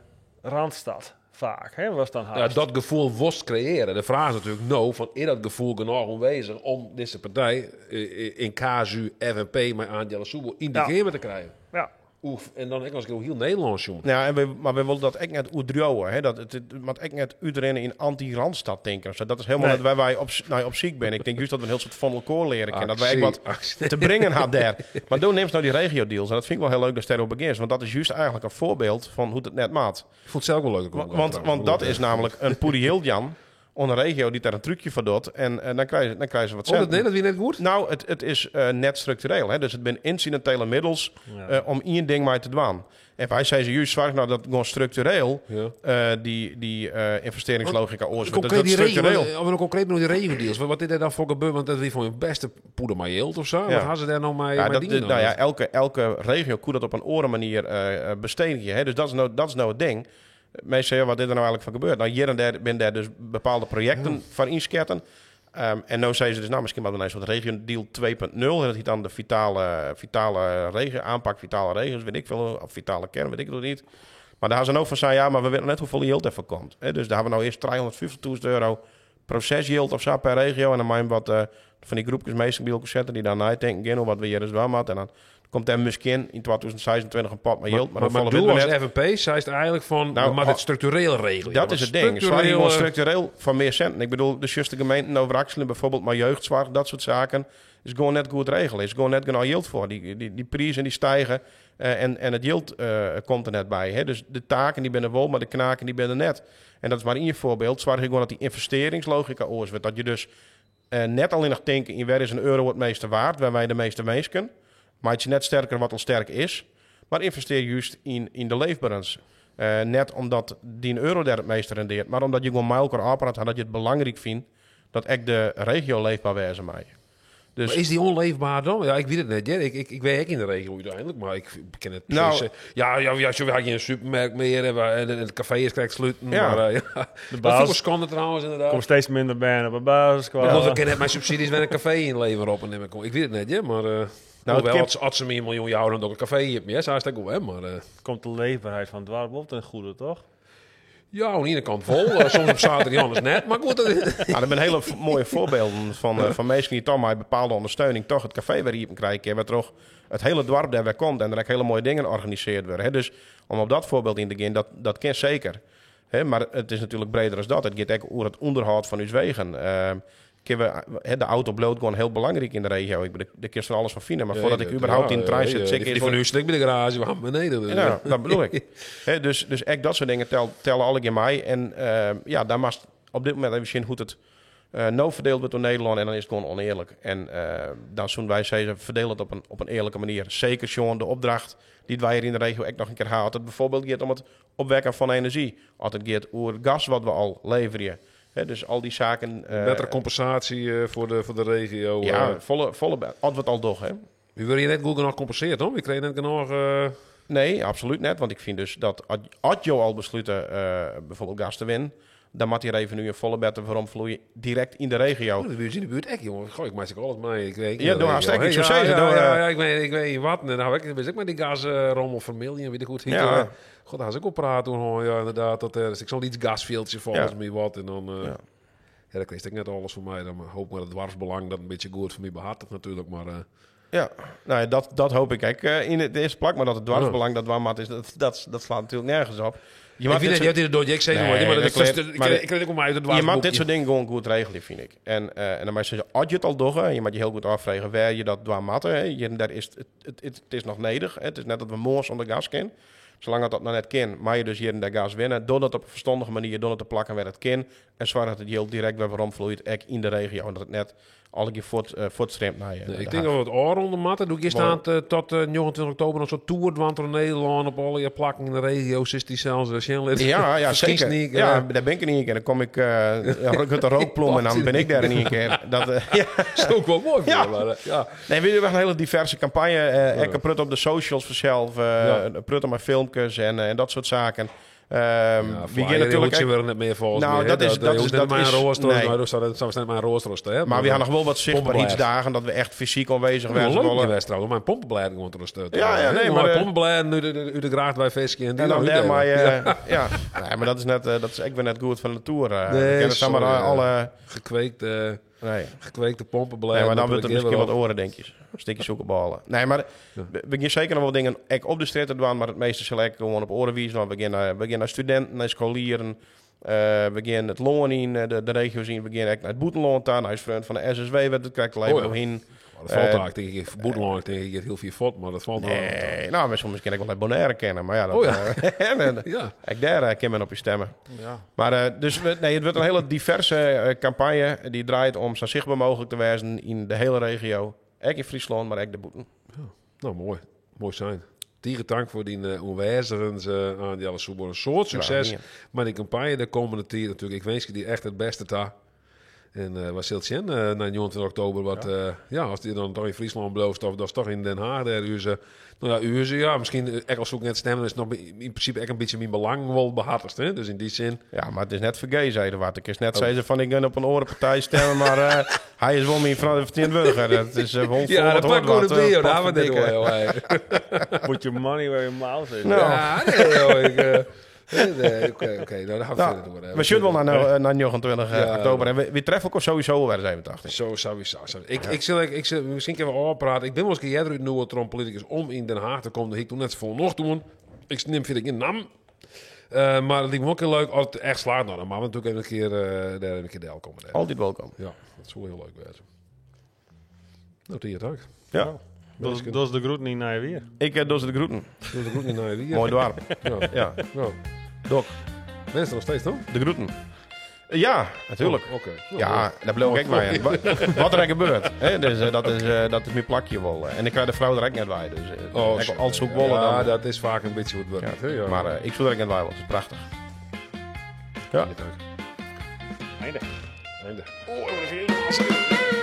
Randstad. Vaak, was dan haast. Ja, dat gevoel was creëren. De vraag is natuurlijk van is dat gevoel genoeg aanwezig om deze partij in KSU, FNP, met Angela Soebel in de gamer te krijgen? Ja. Oef, en dan als ik heel Nederlands jongen. Ja, maar we willen dat echt net uitdrouwen. Dat het echt net uitrennen in anti-Randstad denken. Dat is helemaal net waar wij op ziek zijn. Ik denk juist dat we een heel soort van elkaar leren kennen. Dat wij echt wat te brengen hadden daar. Maar dan neemt nou die regio-deals. En dat vind ik wel heel leuk dat Sterro begint. Want dat is juist eigenlijk een voorbeeld van hoe het net maakt. Ik vond het zelf wel leuk. Want dat is namelijk een Poedi Hildjan. Een regio die daar een trucje voor doet. En dan krijgen ze wat cent. Nee, dat weer net goed? Nou, het is net structureel. Hè? Dus het zijn incidentele middels om één ding maar te doen. En wij zijn ze juist zwaar, nou dat gewoon structureel die investeringslogica oorzakt. Dat is structureel. Of we concreet nog die regio-deals. Wat is er dan voor gebeurd? Want dat is voor je beste poeder maar yield of zo. Wat gaan ze daar nou mee elke regio kon dat op een andere manier besteden. Hè? Dus dat is nou het ding. Mensen zeggen, wat is er nou eigenlijk van gebeurd? Nou, hier en daar ben daar dus bepaalde projecten van inschatten. En nu zeggen ze dus, nou, misschien maar een soort regio-deal 2.0. Dat heet dan de vitale regio, aanpak vitale regio's, weet ik veel, of vitale kern, weet ik het niet. Maar daar gaan ze ook van zeggen, ja, maar we weten net hoeveel yield ervan komt. Dus daar hebben we nou eerst €350.000 procesyield of zo per regio. En dan maken we wat van die groepjes meestal bij elkaar zetten die dan nadenken, wat we hier dus wel maken. En dan komt er misschien in 2026 een pot met yield. Maar doel als FNP, zei het eigenlijk van, maar het structureel regelen. Dat is het ding. Structureel van meer centen. Ik bedoel, de juiste gemeenten over Axelen, bijvoorbeeld, maar jeugdzorg, dat soort zaken, is gewoon net goed regelen. Is gewoon net genoeg yield voor. Die prijzen die stijgen en het yield komt er net bij. Hè? Dus de taken die binnen wel, maar de knaken die binnen net. En dat is maar één voorbeeld. Zorg ik gewoon dat die investeringslogica oors wordt. Dat je dus net alleen nog denken in waar is €1 het meeste waard, waar wij de meeste meesken. Maar het je net sterker wat al sterk is. Maar investeer juist in de leefbalans. Net omdat die €1 daar het meeste rendeert. Maar omdat je gewoon met elkaar apparaat had dat je het belangrijk vindt dat echt de regio leefbaar wezen mij. Dus, maar is die onleefbaar dan? Ja, ik weet het net. Ja. Ik werk in de regio uiteindelijk, maar ik ken het nou, precies. Zo had je een supermarkt meer en het café is krijgt sluiten. Ja. Maar de basis kan trouwens inderdaad. Er komt steeds minder bij op een basisschool. Ik ken net mijn subsidies met een café inleveren op en nemen. Ik weet het net, ja, maar als ze meer miljoen jaar dan ook een café hebt meer, zou het goed, hè? Maar komt de leefbaarheid van het dorp op ten goede, toch? Ja, aan de ene kant vol. Soms op zaterdag anders net. Maar goed. Er zijn hele mooie voorbeelden van mensen die toch met bepaalde ondersteuning toch het café weer hier krijgen. Waar toch het hele dorp daar weer komt en er ook hele mooie dingen georganiseerd worden. Hè? Dus om op dat voorbeeld in te gaan, dat kan zeker. Hè? Maar het is natuurlijk breder dan dat. Het gaat ook over het onderhoud van uw wegen. De auto bloot gewoon heel belangrijk in de regio. Daar kun je er alles van vinden. Maar voordat ik überhaupt in de trein zit... Die van u stuk bij de garage, we gaan beneden. Dus. Ja, dat bedoel ik. Dus echt dat soort dingen tellen alle keer mij. En daar mag op dit moment even zien hoe het nou verdeeld wordt door Nederland. En dan is het gewoon oneerlijk. En dan zullen wij zeggen, verdeel het op een eerlijke manier. Zeker, Sean, de opdracht die wij hier in de regio echt nog een keer halen. Als het bijvoorbeeld gaat om het opwekken van energie. Als het gaat over gas wat we al leveren. Dus al die zaken... betere compensatie voor de regio. Ja, volle antwoord al toch, hè? Wie wil je net goed genoeg compenseerd, hoor? Je kreeg net genoeg... Nee, absoluut net. Want ik vind dus dat als je al besluiten bijvoorbeeld gas te winnen... dan moet hier even nu een volle bed voor omvloeien direct in de regio. Oh, de buurt in de buurt, echt jongen. Goh, ik maak alles mee. Ik weet, Ja, doe hartstikke. Ik zou zeggen, ja, ik weet niet wat. En dan heb ik met die gasrommel vermilje, weet ik goed. Ja. God, daar had ik op praten. Hoor. Ja, inderdaad. Dus ik zal iets gasveeltje volgens mij wat. En dan... Ja, dat wist ik net alles voor mij. Dan hoop ik maar het dwarsbelang dat een beetje goed voor mij behartigt natuurlijk. Maar, ja, nou, dat hoop ik in het eerste plak. Maar dat het dwarsbelang dat warmat is, dat slaat natuurlijk nergens op. Je mag dit door ik zeg maar ik kreeg ook maar uit het dwarsboekje. Je mag dit soort dingen gewoon goed regelen, vind ik. En dan mag je zeggen, als je het al doet, je mag je heel goed afvragen waar je dat dwarmatten. Het is nog nedig. Het is net dat we moors onder gas kennen. Zolang dat nog net kan, mag je dus hier in de gas winnen. Door dat op een verstandige manier, door het te plakken waar het kan. En zorg dat het heel direct weer rondvloeit, ook in de regio. En dat het net alle keer voortstreemt naar je. Ik denk dat we het oor onder matten. Doe ik hier staan tot 29 oktober nog zo'n tour door Nederland op alle plakken in de regio. Is die zelfs Ja, zeker. Ja, daar ben ik in één keer. Dan kom ik de rookplom en dan ben ik daar in één keer. Dat is ook wel mooi. Ja. Nee, we hebben een hele diverse campagne. Ik prut op de socials vanzelf. Prut op mijn filmpjes en dat soort zaken. We gaan natuurlijk weer net meer volgens mij. Dat is mijn rooster. Maar we gaan nog wel wat zichtbaar iets dagen dat we echt fysiek aanwezig zijn. Leuk wedstrijd, mijn pompenbeleid gewoon te rusten. Nee, maar pompenbeleid nu de graag bij visje en dan maar ja. Nee, maar dat is net ik ben net goed van de tour. Nee, alle gekweekte pompenbeleid. Nee, maar dan wordt het misschien wat oren, denk je. Stikjes zoekenballen. Nee, maar we gaan zeker nog wel dingen op de straat doen, maar het meeste zal ik gewoon op oren wijzen. We gaan naar studenten, naar scholieren. We gaan het loon in de regio zien. We gaan naar het boetenloon aan. Hij is vriend van de SSW, dat krijgt alleen nog in. Dat valt eigenlijk tegen je boetenloon, tegen je heel veel fot, maar dat valt nee, nou, misschien kan ik wel naar Bonaire kennen, maar ja, ik daar kan men op je stemmen. Ja. Maar dus het wordt een hele diverse campagne die draait om zo zichtbaar mogelijk te wezen in de hele regio. Ook in Friesland, maar ook de boeten. Ja. Nou, mooi zijn. Tegen dank voor die onwijzigers aan die alle soepel. Een soort succes met die campagne de komende tijd natuurlijk. Ik wens je die echt het beste daar. En wat zult je na 29 oktober? Wat, als die dan toch in Friesland belooft, of dat is toch in Den Haag. Misschien echt als zoek net stemmen is nog in principe echt een beetje mijn belang wel behartigd. Hè? Dus in die zin. Ja, maar het is net vergezen, wat ik is net zei van ik ga op een orenpartij stemmen, maar hij is wel mijn vertegenwoordiger. Dat is ja, dat pak gewoon de bio, daar hebben we dit wel. Put your money where your mouth is. Ja, Oké, nou, dan gaan we verder door. We zullen wel naar 29 oktober. En we treffen ook sowieso weer 87. Zo sowieso. Ik zal misschien kunnen we afpraten. Ik ben wel eens eerder uit Noord-Tron politicus om in Den Haag te komen. Ik doe net voor nog doen. Ik neem vind ik in Nam. Maar het lijkt me ook heel leuk als het echt slaat. Nou, dan maar we natuurlijk een keer deel komen. Altijd welkom. Ja, dat is wel heel leuk wezen. Nou, tegen dank. Ja. Dat is de groeten niet naar je weer. Ik doe ze de groeten. Doe de groeten niet naar je weer. Mooi dorp. Ja. Dok. Mensen nog steeds, toch? De groeten. Ja, natuurlijk. Oké. Ja, daar bleef ik bij. Wat er gebeurt. Dus, dat is mijn plakje wel. En ik krijg de vrouw er ook net bij. Dus als zoek wollen dan. Ja, dat is vaak een beetje hoe het werkt. Ja. Maar ik voel er ook net bij. Dat is prachtig. Ja. Einde. Oh,